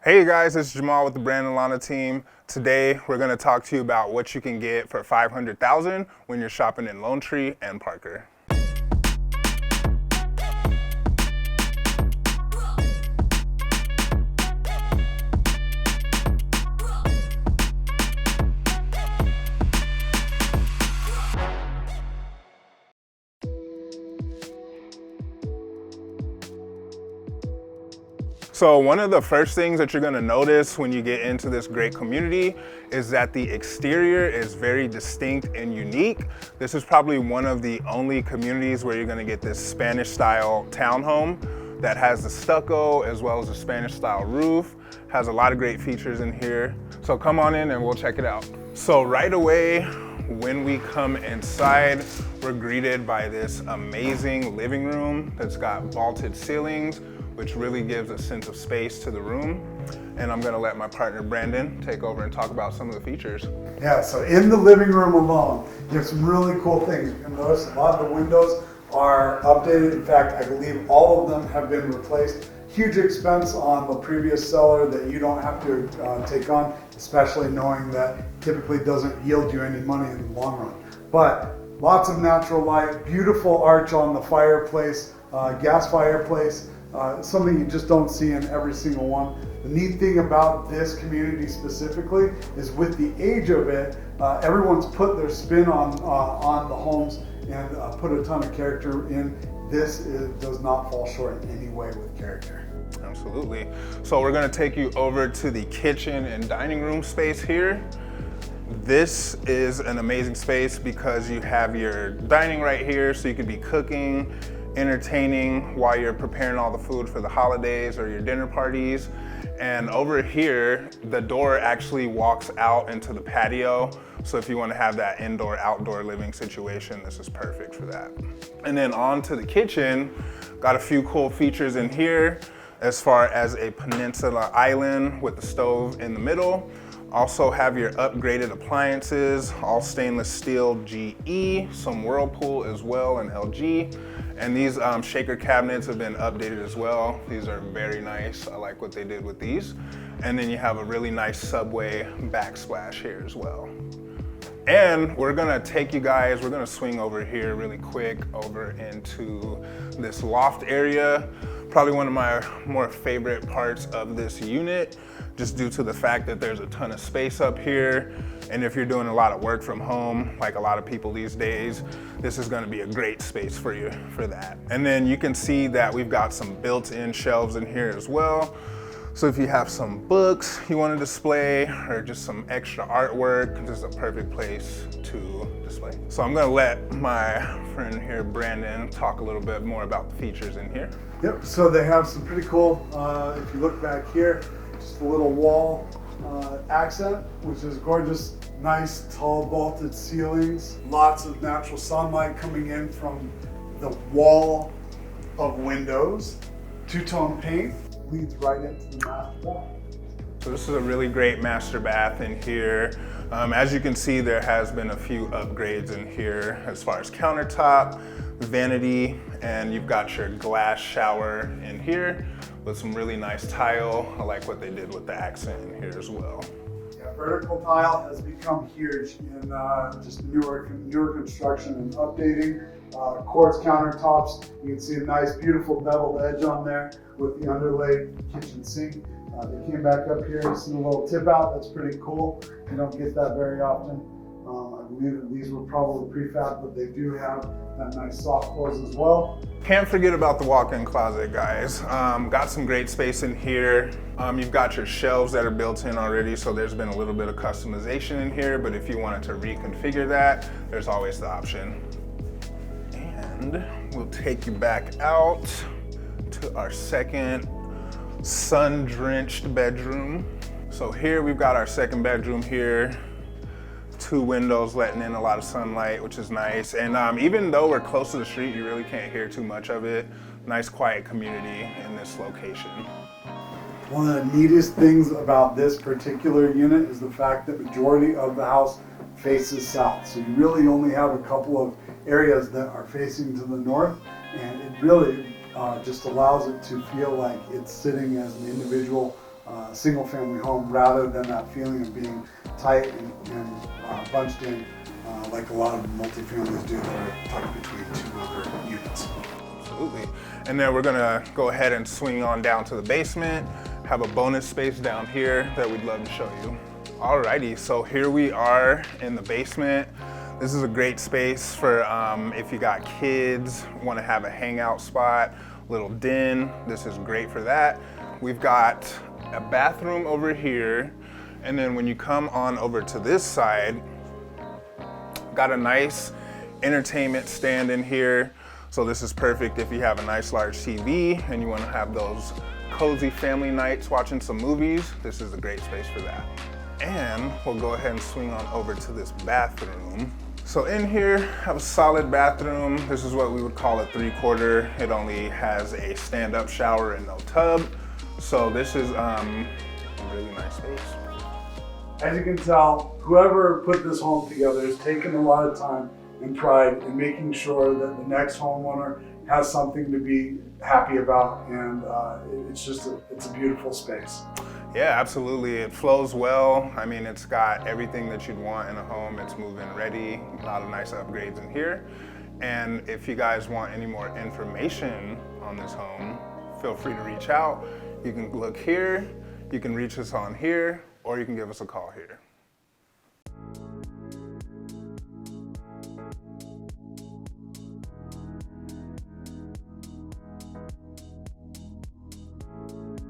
Hey guys, it's Jamaal with the Lana team. Today we're going to talk to you about what you can get for $500,000 when you're shopping in Lone Tree and Parker. So one of the first things that you're gonna notice when you get into this great community is that the exterior is very distinct and unique. This is probably one of the only communities where you're gonna get this Spanish style townhome that has the stucco as well as the Spanish style roof. Has a lot of great features in here. So come on in and we'll check it out. So right away, when we come inside, we're greeted by this amazing living room that's got vaulted ceilings, which really gives a sense of space to the room. And I'm gonna let my partner Brandon take over and talk about some of the features. Yeah, so in the living room alone, there's some really cool things. You can notice a lot of the windows are updated. In fact, I believe all of them have been replaced. Huge expense on the previous seller that you don't have to take on, especially knowing that typically doesn't yield you any money in the long run. But lots of natural light, beautiful arch on the fireplace, gas fireplace, something you just don't see in every single one. The neat thing about this community specifically is with the age of it, everyone's put their spin on the homes and put a ton of character in. This does not fall short in any way with character. Absolutely. So we're gonna take you over to the kitchen and dining room space here. This is an amazing space because you have your dining right here, so you could be cooking, entertaining while you're preparing all the food for the holidays or your dinner parties. And over here, the door actually walks out into the patio. So if you want to have that indoor-outdoor living situation, this is perfect for that. And then on to the kitchen, got a few cool features in here as far as a peninsula island with the stove in the middle. Also have your upgraded appliances, all stainless steel GE, some Whirlpool as well and LG. And these shaker cabinets have been updated as well. These are very nice. I like what they did with these. And then you have a really nice subway backsplash here as well. And we're gonna take you guys, we're gonna swing over here really quick over into this loft area. Probably one of my more favorite parts of this unit, just due to the fact that there's a ton of space up here. And if you're doing a lot of work from home, like a lot of people these days, this is gonna be a great space for you for that. And then you can see that we've got some built-in shelves in here as well. So if you have some books you want to display or just some extra artwork, this is a perfect place to display. So I'm gonna let my friend here, Brandon, talk a little bit more about the features in here. Yep, so they have some pretty cool, if you look back here, just a little wall accent, which is gorgeous. Nice, tall, vaulted ceilings. Lots of natural sunlight coming in from the wall of windows. Two-tone paint leads right into the master bath. So this is a really great master bath in here. As you can see, there has been a few upgrades in here as far as countertop, vanity, and you've got your glass shower in here with some really nice tile. I like what they did with the accent in here as well. Yeah, vertical tile has become huge in just newer construction and updating. Quartz countertops, you can see a nice beautiful beveled edge on there with the underlaid kitchen sink. They came back up here, you see a little tip out, that's pretty cool. You don't get that very often. I believe that these were probably prefab, but they do have that nice soft close as well. Can't forget about the walk-in closet, guys. Got some great space in here. You've got your shelves that are built in already, so there's been a little bit of customization in here, but if you wanted to reconfigure that, there's always the option. And we'll take you back out to our second sun-drenched bedroom. So here we've got our second bedroom here. Two windows letting in a lot of sunlight, which is nice. And even though we're close to the street, you really can't hear too much of it. Nice quiet community in this location. One of the neatest things about this particular unit is the fact that majority of the house faces south. So you really only have a couple of areas that are facing to the north, and it really just allows it to feel like it's sitting as an individual single family home rather than that feeling of being tight and bunched in like a lot of multifamilies do that are tucked between two other units. Absolutely. And then we're gonna go ahead and swing on down to the basement, have a bonus space down here that we'd love to show you. Alrighty, so here we are in the basement. This is a great space for if you got kids, want to have a hangout spot, little den. This is great for that. We've got a bathroom over here, and then when you come on over to this side, got a nice entertainment stand in here. So this is perfect if you have a nice large TV and you want to have those cozy family nights watching some movies. This is a great space for that. And we'll go ahead and swing on over to this bathroom. So in here, have a solid bathroom. This is what we would call a 3/4. It only has a stand-up shower and no tub. So this is a really nice space. As you can tell, whoever put this home together has taken a lot of time and pride in making sure that the next homeowner has something to be happy about, and it's a beautiful space. Yeah, absolutely. It flows well. I mean, it's got everything that you'd want in a home. It's move-in ready. A lot of nice upgrades in here. And if you guys want any more information on this home, feel free to reach out. You can look here, you can reach us on here, or you can give us a call here.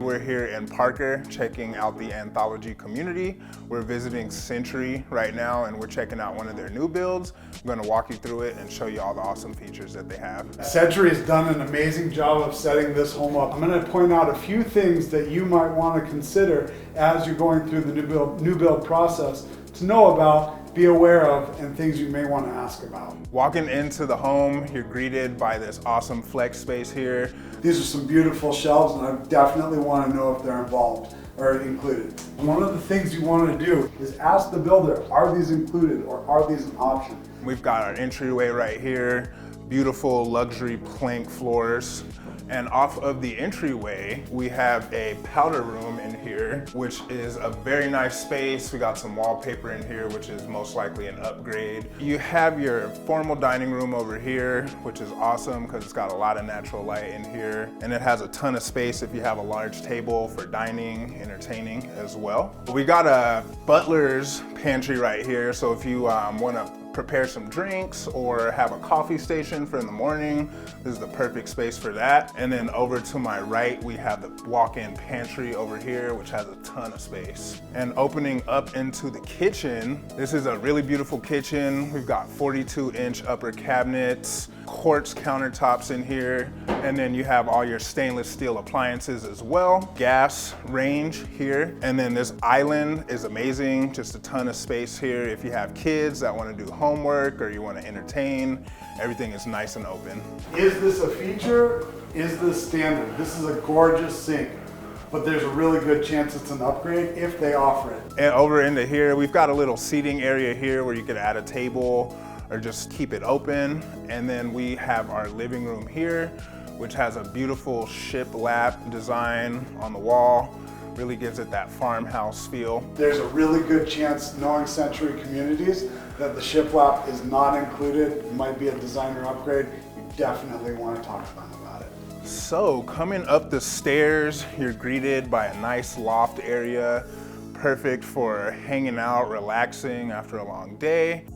We're here in Parker checking out the Anthology community. We're visiting Century right now and we're checking out one of their new builds. I'm gonna walk you through it and show you all the awesome features that they have. Century has done an amazing job of setting this home up. I'm gonna point out a few things that you might wanna consider as you're going through the new build process to know about, be aware of, and things you may want to ask about. Walking into the home, you're greeted by this awesome flex space here. These are some beautiful shelves, and I definitely want to know if they're involved or included. One of the things you want to do is ask the builder, are these included or are these an option? We've got our entryway right here, beautiful luxury plank floors. And off of the entryway, we have a powder room in here, which is a very nice space. We got some wallpaper in here, which is most likely an upgrade. You have your formal dining room over here, which is awesome because it's got a lot of natural light in here. And it has a ton of space if you have a large table for dining, entertaining as well. We got a butler's pantry right here. So if you want to prepare some drinks or have a coffee station for in the morning, this is the perfect space for that. And then over to my right, we have the walk-in pantry over here, which has a ton of space. And opening up into the kitchen, this is a really beautiful kitchen. We've got 42-inch upper cabinets, quartz countertops in here, and then you have all your stainless steel appliances as well. Gas range here. And then this island is amazing, just a ton of space here. If you have kids that want to do homework or you want to entertain, everything is nice and open. Is this a feature? Is this standard? This is a gorgeous sink, but there's a really good chance it's an upgrade if they offer it. And over into here, we've got a little seating area here where you could add a table or just keep it open. And then we have our living room here, which has a beautiful shiplap design on the wall. Really gives it that farmhouse feel. There's a really good chance, knowing Century Communities, that the shiplap is not included. It might be a designer upgrade. You definitely want to talk to them about it. So coming up the stairs, you're greeted by a nice loft area, perfect for hanging out, relaxing after a long day.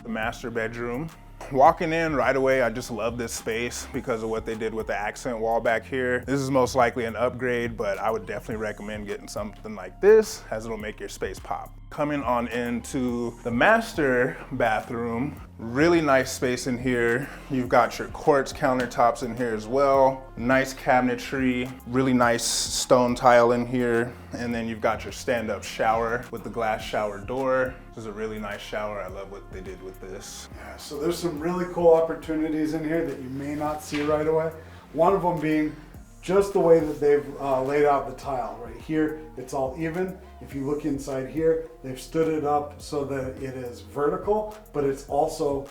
The master bedroom. Walking in right away, I just love this space because of what they did with the accent wall back here. This is most likely an upgrade, but I would definitely recommend getting something like this as it'll make your space pop. Coming on into the master bathroom, really nice space in here. You've got your quartz countertops in here as well. Nice cabinetry, really nice stone tile in here. And then you've got your stand-up shower with the glass shower door. This is a really nice shower. I love what they did with this. Yeah, so there's some really cool opportunities in here that you may not see right away. One of them being just the way that they've laid out the tile. Right here, it's all even. If you look inside here, they've stood it up so that it is vertical, but it's also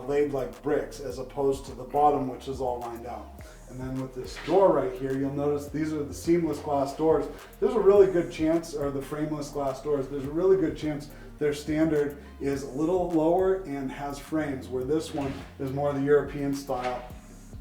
laid like bricks as opposed to the bottom, which is all lined out. And then with this door right here, you'll notice these are the seamless glass doors. There's a really good chance, or the frameless glass doors, there's a really good chance their standard is a little lower and has frames, where this one is more the European style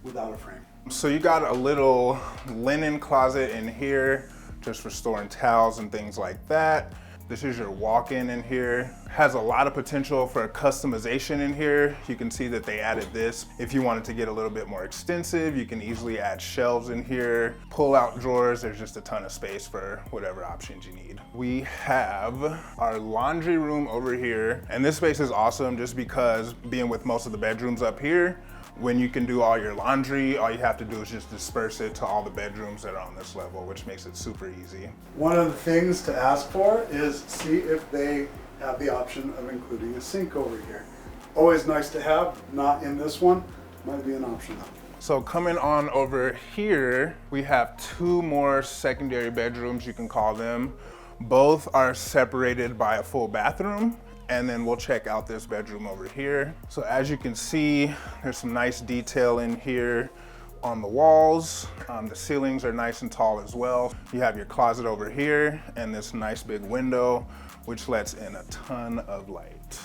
without a frame. So you got a little linen closet in here just for storing towels and things like that. This is your walk-in in here. Has a lot of potential for customization in here. You can see that they added this. If you wanted to get a little bit more extensive, you can easily add shelves in here, pull out drawers. There's just a ton of space for whatever options you need. We have our laundry room over here. And this space is awesome just because being with most of the bedrooms up here, when you can do all your laundry, all you have to do is just disperse it to all the bedrooms that are on this level, which makes it super easy. One of the things to ask for is see if they have the option of including a sink over here. Always nice to have, not in this one, might be an option though. So coming on over here, we have two more secondary bedrooms, you can call them. Both are separated by a full bathroom. And then we'll check out this bedroom over here. So as you can see, there's some nice detail in here on the walls. The ceilings are nice and tall as well. You have your closet over here and this nice big window, which lets in a ton of light.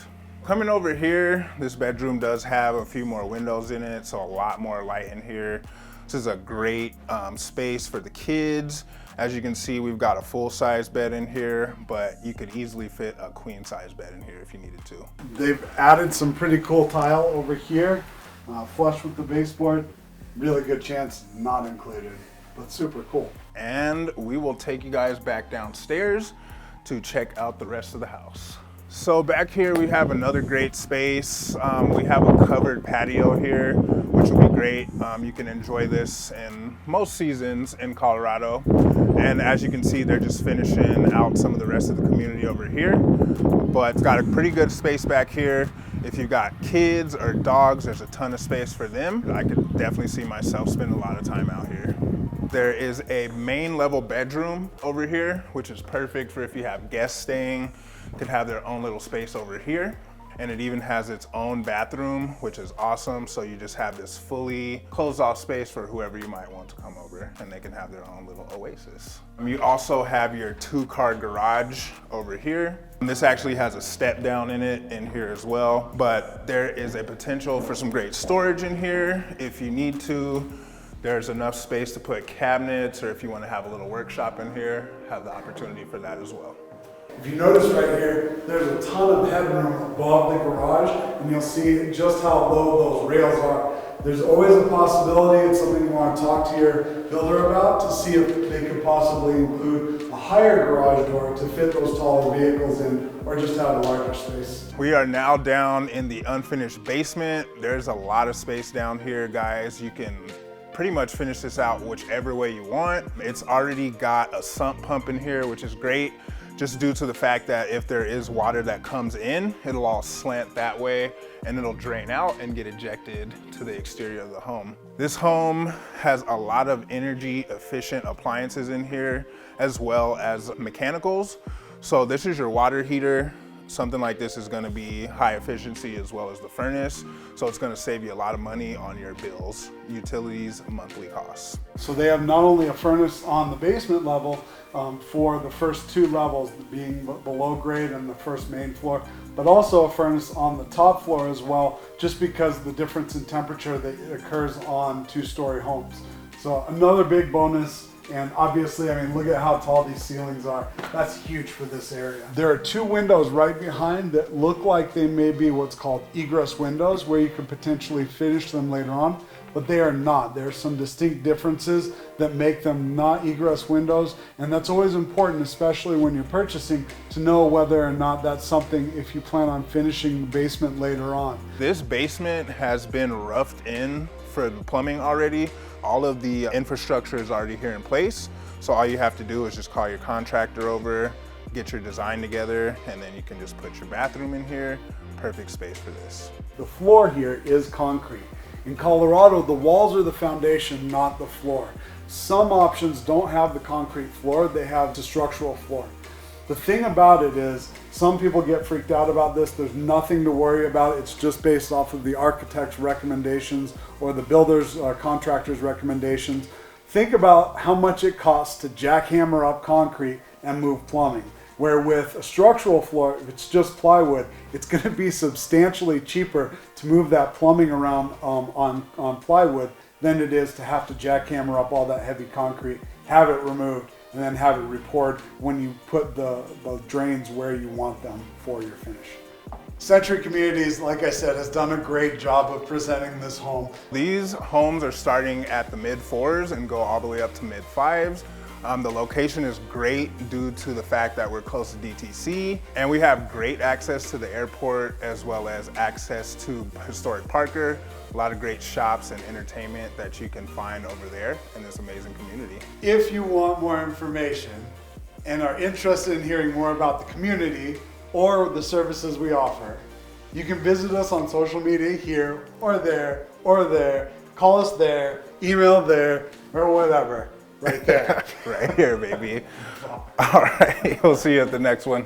Coming over here, this bedroom does have a few more windows in it, so a lot more light in here. This is a great space for the kids. As you can see, we've got a full-size bed in here, but you could easily fit a queen-size bed in here if you needed to. They've added some pretty cool tile over here, flush with the baseboard. Really good chance not included, but super cool. And we will take you guys back downstairs to check out the rest of the house. So back here we have another great space. We have a covered patio here, which will be great. You can enjoy this in most seasons in Colorado. And as you can see, they're just finishing out some of the rest of the community over here. But it's got a pretty good space back here. If you've got kids or dogs, there's a ton of space for them. I could definitely see myself spending a lot of time out here. There is a main level bedroom over here, which is perfect for if you have guests staying, could have their own little space over here. And it even has its own bathroom, which is awesome. So you just have this fully closed off space for whoever you might want to come over, and they can have their own little oasis. You also have your 2-car garage over here. And this actually has a step down in it in here as well, but there is a potential for some great storage in here if you need to. There's enough space to put cabinets, or if you want to have a little workshop in here, have the opportunity for that as well. If you notice right here, there's a ton of headroom above the garage, and you'll see just how low those rails are. There's always a possibility, it's something you want to talk to your builder about to see if they could possibly include a higher garage door to fit those taller vehicles in, or just have a larger space. We are now down in the unfinished basement. There's a lot of space down here, guys. You can pretty much finish this out whichever way you want. It's already got a sump pump in here, which is great, just due to the fact that if there is water that comes in, it'll all slant that way and it'll drain out and get ejected to the exterior of the home. This home has a lot of energy efficient appliances in here, as well as mechanicals. So this is your water heater. Something like this is gonna be high efficiency as well as the furnace. So it's gonna save you a lot of money on your bills, utilities, monthly costs. So they have not only a furnace on the basement level for the first 2 levels being below grade and the first main floor, but also a furnace on the top floor as well, just because of the difference in temperature that occurs on 2-story homes. So another big bonus. And obviously, I mean, look at how tall these ceilings are. That's huge for this area. There are 2 windows right behind that look like they may be what's called egress windows, where you could potentially finish them later on, but they are not. There are some distinct differences that make them not egress windows, and that's always important, especially when you're purchasing, to know whether or not that's something if you plan on finishing the basement later on. This basement has been roughed in for the plumbing already. All of the infrastructure is already here in place. So all you have to do is just call your contractor over, get your design together, and then you can just put your bathroom in here. Perfect space for this. The floor here is concrete. In Colorado, the walls are the foundation, not the floor. Some options don't have the concrete floor, they have the structural floor. The thing about it is, some people get freaked out about this. There's nothing to worry about. It's just based off of the architect's recommendations or the builder's, contractor's recommendations. Think about how much it costs to jackhammer up concrete and move plumbing. Where with a structural floor, if it's just plywood, it's going to be substantially cheaper to move that plumbing around on plywood than it is to have to jackhammer up all that heavy concrete, have it removed, and then have it repoured when you put the drains where you want them for your finish. Century Communities, like I said, has done a great job of presenting this home. These homes are starting at the mid-4s and go all the way up to mid-5s. The location is great due to the fact that we're close to DTC, and we have great access to the airport as well as access to historic Parker. A lot of great shops and entertainment that you can find over there in this amazing community. If you want more information and are interested in hearing more about the community or the services we offer, you can visit us on social media here or there or there. Call us there, email there, or whatever. Right there. Right here, baby. All right, we'll see you at the next one.